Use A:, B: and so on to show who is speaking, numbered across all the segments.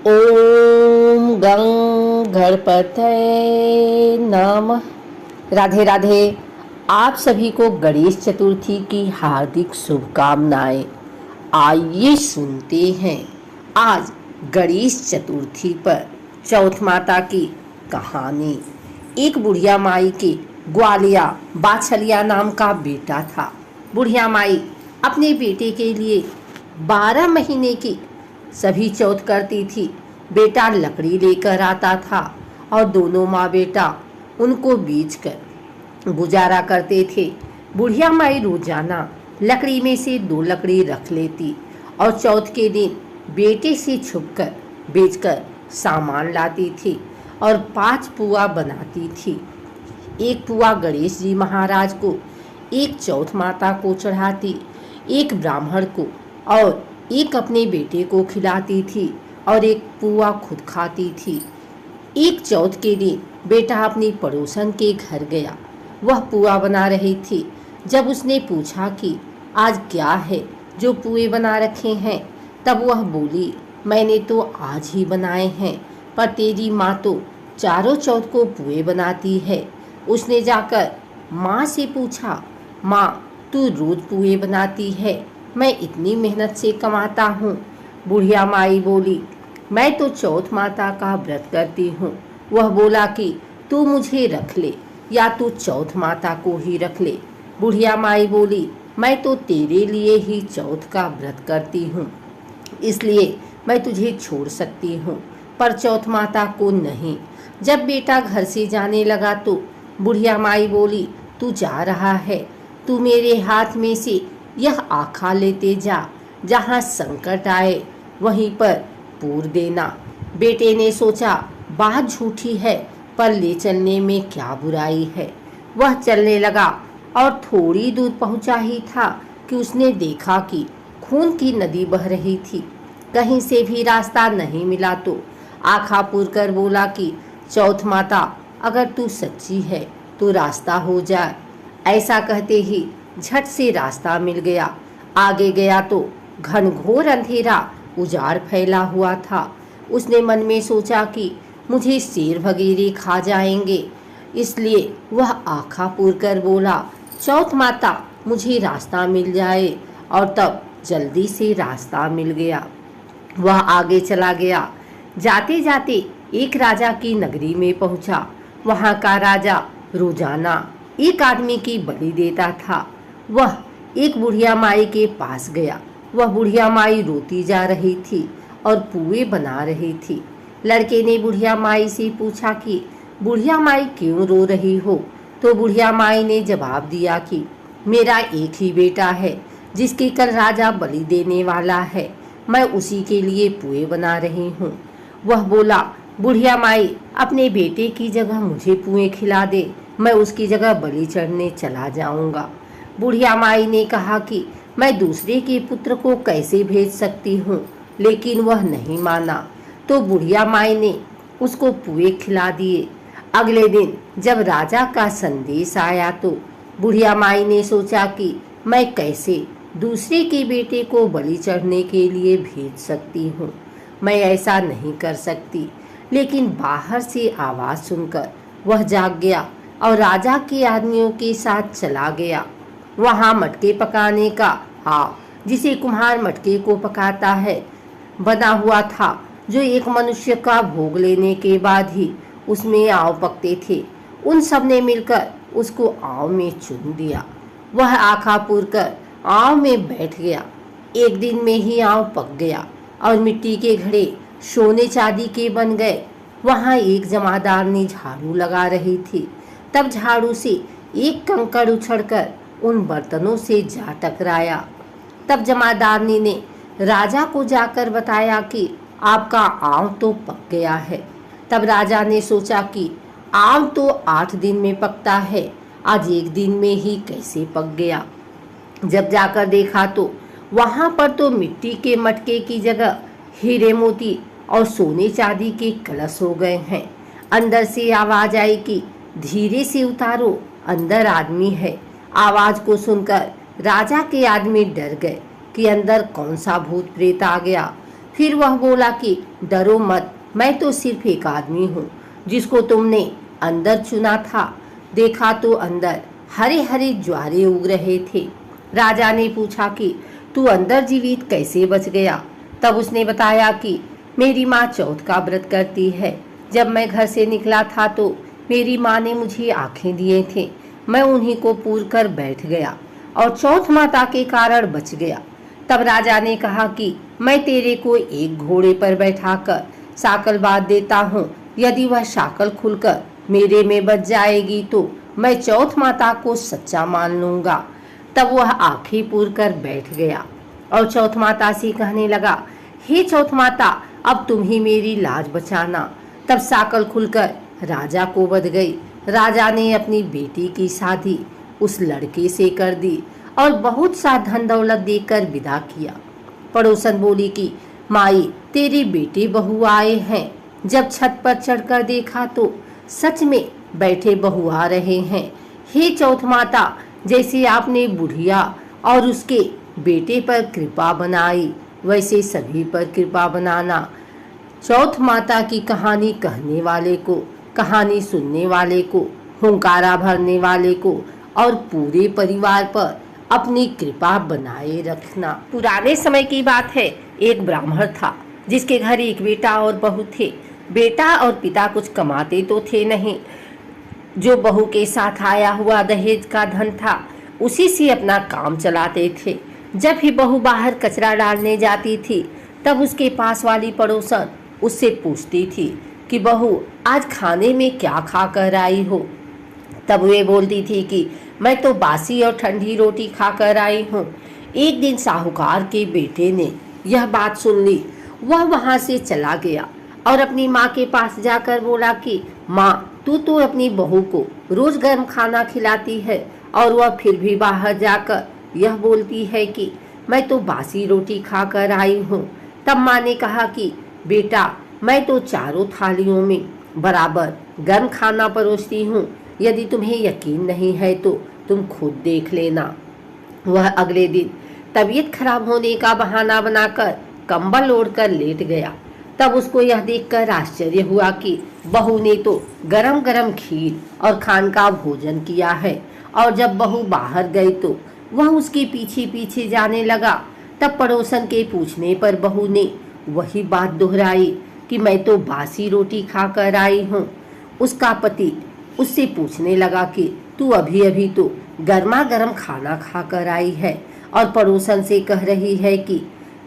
A: ओम गं गणपतये नमः। राधे राधे। आप सभी को गणेश चतुर्थी की हार्दिक शुभकामनाएं। आइए सुनते हैं आज गणेश चतुर्थी पर चौथ माता की कहानी। एक बुढ़िया माई के ग्वालिया बाछलिया नाम का बेटा था। बुढ़िया माई अपने बेटे के लिए 12 महीने की सभी चौथ करती थी। बेटा लकड़ी लेकर आता था और दोनों माँ बेटा उनको बेचकर गुजारा करते थे। बुढ़िया माई रोजाना लकड़ी में से 2 लकड़ी रख लेती और चौथ के दिन बेटे से छुपकर बेचकर सामान लाती थी और 5 पुआ बनाती थी। एक पुआ गणेश जी महाराज को, एक चौथ माता को चढ़ाती, एक ब्राह्मण को और एक अपने बेटे को खिलाती थी और एक पुआ खुद खाती थी। एक चौथ के दिन बेटा अपनी पड़ोसन के घर गया। वह पुआ बना रही थी। जब उसने पूछा कि आज क्या है जो पुए बना रखे हैं, तब वह बोली, मैंने तो आज ही बनाए हैं, पर तेरी माँ तो चारों चौथ को पुए बनाती है। उसने जाकर माँ से पूछा, माँ तू रोज पुए बनाती है, मैं इतनी मेहनत से कमाता हूँ। बुढ़िया माई बोली, मैं तो चौथ माता का व्रत करती हूँ। वह बोला कि तू मुझे रख ले या तू चौथ माता को ही रख ले। बुढ़िया माई बोली, मैं तो तेरे लिए ही चौथ का व्रत करती हूँ, इसलिए मैं तुझे छोड़ सकती हूँ, पर चौथ माता को नहीं। जब बेटा घर से जाने लगा तो बुढ़िया माई बोली, तू जा रहा है, तू मेरे हाथ में से यह आखा लेते जा, जहाँ संकट आए वहीं पर पूर देना। बेटे ने सोचा, बात झूठी है, पर ले चलने में क्या बुराई है। वह चलने लगा और थोड़ी दूर पहुंचा ही था कि उसने देखा कि खून की नदी बह रही थी। कहीं से भी रास्ता नहीं मिला तो आखा पूर कर बोला कि चौथ माता, अगर तू सच्ची है तो रास्ता हो जाए। ऐसा कहते ही झट से रास्ता मिल गया। आगे गया तो घनघोर अंधेरा उजाड़ फैला हुआ था। उसने मन में सोचा कि मुझे शेर वगैरह खा जाएंगे, इसलिए वह आँखा पूर कर बोला, चौथ माता मुझे रास्ता मिल जाए। और तब जल्दी से रास्ता मिल गया। वह आगे चला गया। जाते जाते एक राजा की नगरी में पहुंचा। वहां का राजा रोजाना एक आदमी की बलि देता था। वह एक बुढ़िया माई के पास गया। वह बुढ़िया माई रोती जा रही थी और पुए बना रही थी। लड़के ने बुढ़िया माई से पूछा कि बुढ़िया माई क्यों रो रही हो? तो बुढ़िया माई ने जवाब दिया कि मेरा एक ही बेटा है जिसकी कल राजा बलि देने वाला है, मैं उसी के लिए पुए बना रही हूँ। वह बोला, बुढ़िया माई अपने बेटे की जगह मुझे पुए खिला दे, मैं उसकी जगह बलि चढ़ने चला जाऊंगा। बुढ़िया माई ने कहा कि मैं दूसरे के पुत्र को कैसे भेज सकती हूँ, लेकिन वह नहीं माना। तो बुढ़िया माई ने उसको पुए खिला दिए। अगले दिन जब राजा का संदेश आया तो बुढ़िया माई ने सोचा कि मैं कैसे दूसरे के बेटे को बलि चढ़ने के लिए भेज सकती हूँ, मैं ऐसा नहीं कर सकती। लेकिन बाहर से आवाज़ सुनकर वह जाग गया और राजा के आदमियों के साथ चला गया। वहाँ मटके पकाने का जिसे कुम्हार मटके को पकाता है, बना हुआ था, जो एक मनुष्य का भोग लेने के बाद ही उसमें आव पकते थे। उन सब ने मिलकर उसको आव में चुन दिया। वह आँखा पूर कर आव में बैठ गया। एक दिन में ही आव पक गया और मिट्टी के घड़े सोने चांदी के बन गए। वहाँ एक जमादारनी झाड़ू लगा रही थी। तब झाड़ू से एक कंकड़ उछड़कर उन बर्तनों से जा टकराया। तब जमादारनी ने राजा को जाकर बताया कि आपका आव तो पक गया है। तब राजा ने सोचा कि आव तो 8 दिन में पकता है, आज 1 दिन में ही कैसे पक गया। जब जाकर देखा तो वहाँ पर तो मिट्टी के मटके की जगह हीरे मोती और सोने चांदी के कलश हो गए हैं। अंदर से आवाज आई कि धीरे से उतारो, अंदर आदमी है। आवाज को सुनकर राजा के आदमी डर गए कि अंदर कौन सा भूत प्रेत आ गया। फिर वह बोला कि डरो मत, मैं तो सिर्फ एक आदमी हूँ जिसको तुमने अंदर चुना था। देखा तो अंदर हरे हरे ज्वारे उग रहे थे। राजा ने पूछा कि तू अंदर जीवित कैसे बच गया? तब उसने बताया कि मेरी माँ चौथ का व्रत करती है। जब मैं घर से निकला था तो मेरी माँ ने मुझे आंखें दिए थे। मैं उन्हीं को पूर कर बैठ गया और चौथ माता के कारण बच गया। तब राजा ने कहा कि मैं तेरे को एक घोड़े पर बैठाकर साकल बांध देता हूँ। यदि वह साकल खुलकर मेरे में बच जाएगी तो मैं चौथ माता को सच्चा मान लूंगा। तब वह आंखें पूर कर बैठ गया और चौथ माता से कहने लगा, हे चौथ माता, अब तुम ही मेरी लाज बचाना। तब साकल खुलकर राजा को बध गई। राजा ने अपनी बेटी की शादी उस लड़के से कर दी और बहुत सा धन दौलत देकर विदा किया। पड़ोसन बोली कि माई, तेरे बेटे बहू आए हैं। जब छत पर चढ़कर देखा तो सच में बैठे बहू आ रहे हैं। हे चौथ माता, जैसे आपने बुढ़िया और उसके बेटे पर कृपा बनाई वैसे सभी पर कृपा बनाना। चौथ माता की कहानी कहने वाले को, कहानी सुनने वाले को, हुंकारा भरने वाले को और पूरे परिवार पर अपनी कृपा बनाए रखना। पुराने समय की बात है। एक ब्राह्मण था जिसके घर एक बेटा और बहू थे। बेटा और पिता कुछ कमाते तो थे नहीं। जो बहू के साथ आया हुआ दहेज का धन था उसी से अपना काम चलाते थे। जब भी बहू बाहर कचरा डालने जाती थी तब उसके पास वाली पड़ोसन उससे पूछती थी कि बहू, आज खाने में क्या खा कर आई हो? तब वे बोलती थी कि मैं तो बासी और ठंडी रोटी खा कर आई हूँ। एक दिन साहूकार के बेटे ने यह बात सुन ली। वह वहाँ से चला गया और अपनी माँ के पास जाकर बोला कि माँ, तू तो अपनी बहू को रोज गर्म खाना खिलाती है और वह फिर भी बाहर जाकर यह बोलती है कि मैं तो बासी रोटी खा कर आई हूँ। तब माँ ने कहा कि बेटा, मैं तो चारों थालियों में बराबर गर्म खाना परोसती हूँ। यदि तुम्हें यकीन नहीं है तो तुम खुद देख लेना। वह अगले दिन तबीयत खराब होने का बहाना बनाकर कंबल ओढ़कर लेट गया। तब उसको यह देखकर आश्चर्य हुआ कि बहू ने तो गरम गरम खीर और खान का भोजन किया है। और जब बहू बाहर गई तो वह उसके पीछे पीछे जाने लगा। तब पड़ोसन के पूछने पर बहू ने वही बात दोहराई कि मैं तो बासी रोटी खा कर आई हूँ। उसका पति उससे पूछने लगा कि तू अभी अभी तो गर्मा गर्म खाना खा कर आई है और पड़ोसन से कह रही है कि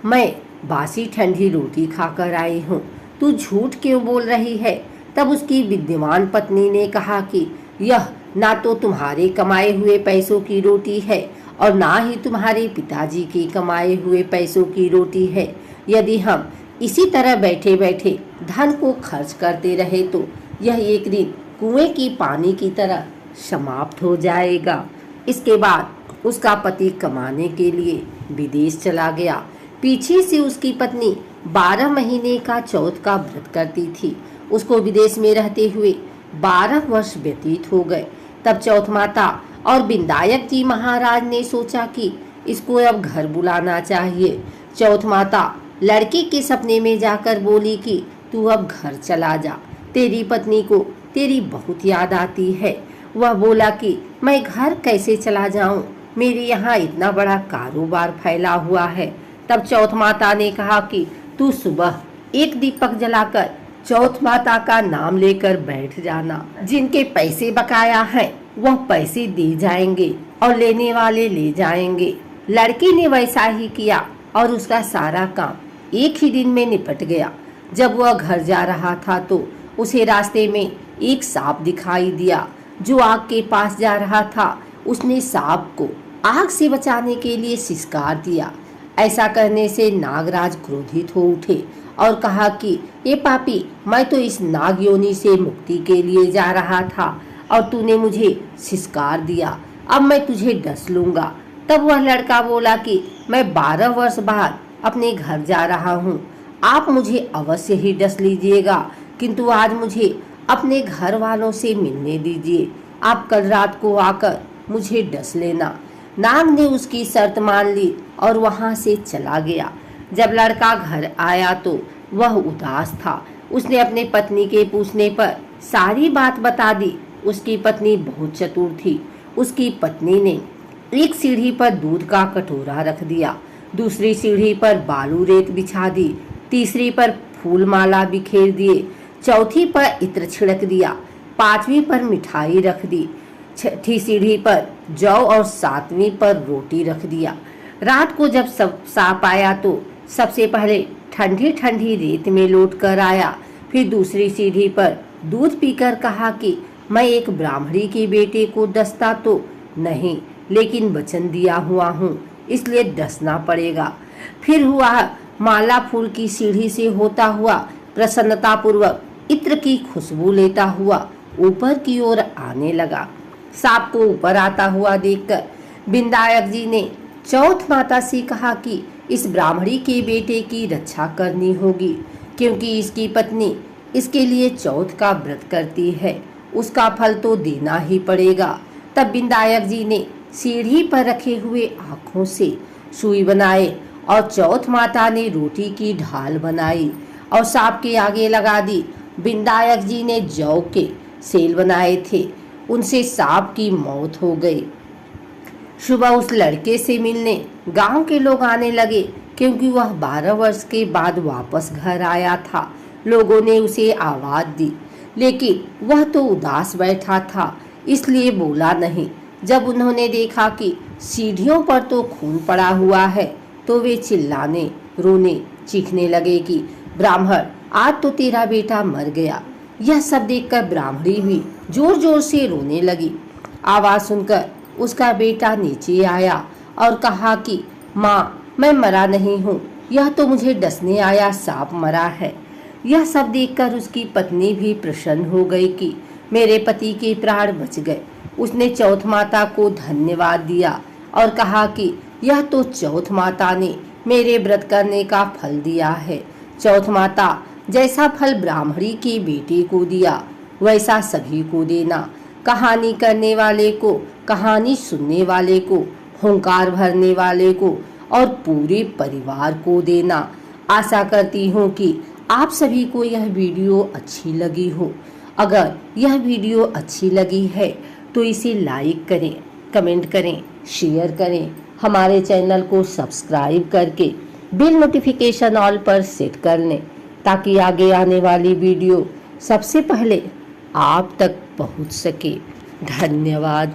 A: मैं बासी ठंडी रोटी खा कर आई हूँ। तू झूठ क्यों बोल रही है? तब उसकी विद्यमान पत्नी ने कहा कि यह ना तो तुम्हारे कमाए हुए पैसों की रोटी है और ना ही तुम्हारे पिताजी के कमाए हुए पैसों की रोटी है। यदि हम इसी तरह बैठे बैठे धन को खर्च करते रहे तो यह एक दिन कुएं की पानी की तरह समाप्त हो जाएगा। इसके बाद उसका पति कमाने के लिए विदेश चला गया। पीछे से उसकी पत्नी 12 महीने का चौथ का व्रत करती थी। उसको विदेश में रहते हुए 12 वर्ष व्यतीत हो गए। तब चौथ माता और विनायक जी महाराज ने सोचा कि इसको अब घर बुलाना चाहिए। चौथ माता लड़के के सपने में जाकर बोली कि तू अब घर चला जा, तेरी पत्नी को तेरी बहुत याद आती है। वह बोला कि मैं घर कैसे चला जाऊं, मेरे यहाँ इतना बड़ा कारोबार फैला हुआ है। तब चौथ माता ने कहा कि तू सुबह एक दीपक जलाकर चौथ माता का नाम लेकर बैठ जाना। जिनके पैसे बकाया हैं वह पैसे दे जाएंगे और लेने वाले ले जाएंगे। लड़की ने वैसा ही किया और उसका सारा काम एक ही दिन में निपट गया। जब वह घर जा रहा था तो उसे रास्ते में एक सांप दिखाई दिया जो आग के पास जा रहा था। उसने सांप को आग से बचाने के लिए सिसकार दिया। ऐसा करने से नागराज क्रोधित हो उठे और कहा कि ये पापी, मैं तो इस नाग योनि से मुक्ति के लिए जा रहा था और तूने मुझे सिसकार दिया, अब मैं तुझे डस लूंगा। तब वह लड़का बोला कि मैं 12 वर्ष बाद अपने घर जा रहा हूँ, आप मुझे अवश्य ही डस लीजिएगा, किंतु आज मुझे अपने घर वालों से मिलने दीजिए। आप कल रात को आकर मुझे डस लेना। नाग ने उसकी शर्त मान ली और वहाँ से चला गया। जब लड़का घर आया तो वह उदास था। उसने अपने पत्नी के पूछने पर सारी बात बता दी। उसकी पत्नी बहुत चतुर थी। उसकी पत्नी ने एक सीढ़ी पर दूध का कटोरा रख दिया, दूसरी सीढ़ी पर बालू रेत बिछा दी, तीसरी पर फूल माला बिखेर दिए, चौथी पर इत्र छिड़क दिया, पांचवी पर मिठाई रख दी, छठी सीढ़ी पर जौ और सातवीं पर रोटी रख दिया। रात को जब सब सांप आया तो सबसे पहले ठंडी ठंडी रेत में लौट कर आया। फिर दूसरी सीढ़ी पर दूध पीकर कहा कि मैं एक ब्राह्मणी के बेटे को डसता तो नहीं, लेकिन वचन दिया हुआ हूँ, इसलिए डसना पड़ेगा। फिर हुआ माला फूल की सीढ़ी से होता हुआ प्रसन्नता पूर्वक इत्र की खुशबू लेता हुआ ऊपर की ओर आने लगा। सांप को ऊपर आता हुआ देखकर विनायक जी ने चौथ माता से कहा कि इस ब्राह्मणी के बेटे की रक्षा करनी होगी, क्योंकि इसकी पत्नी इसके लिए चौथ का व्रत करती है, उसका फल तो देना ही पड़ेगा। तब विनायक जी ने सीढ़ी पर रखे हुए आँखों से सुई बनाए और चौथ माता ने रोटी की ढाल बनाई और सांप के आगे लगा दी। विनायक जी ने जौ के सेल बनाए थे, उनसे सांप की मौत हो गई। सुबह उस लड़के से मिलने गांव के लोग आने लगे, क्योंकि वह 12 वर्ष के बाद वापस घर आया था। लोगों ने उसे आवाज दी, लेकिन वह तो उदास बैठा था, इसलिए बोला नहीं। जब उन्होंने देखा कि सीढ़ियों पर तो खून पड़ा हुआ है, तो वे चिल्लाने, रोने, चीखने लगे कि ब्राह्मण, आज तो तेरा बेटा मर गया। यह सब देखकर ब्राह्मणी भी जोर जोर से रोने लगी। आवाज सुनकर उसका बेटा नीचे आया और कहा कि माँ, मैं मरा नहीं हूँ, यह तो मुझे डसने आया सांप मरा है। यह सब देखकर उसकी पत्नी भी प्रसन्न हो गई कि मेरे पति के प्राण बच गए। उसने चौथ माता को धन्यवाद दिया और कहा कि यह तो चौथ माता ने मेरे व्रत करने का फल दिया है। चौथ माता जैसा फल ब्राह्मणी के बेटे को दिया, वैसा सभी को देना। कहानी करने वाले को, कहानी सुनने वाले को, हुंकार भरने वाले को और पूरे परिवार को देना। आशा करती हूँ कि आप सभी को यह वीडियो अच्छी लगी हो। अगर यह वीडियो अच्छी लगी है तो इसे लाइक करें, कमेंट करें, शेयर करें। हमारे चैनल को सब्सक्राइब करके बिल नोटिफिकेशन ऑल पर सेट कर लें, ताकि आगे आने वाली वीडियो सबसे पहले आप तक पहुंच सके। धन्यवाद।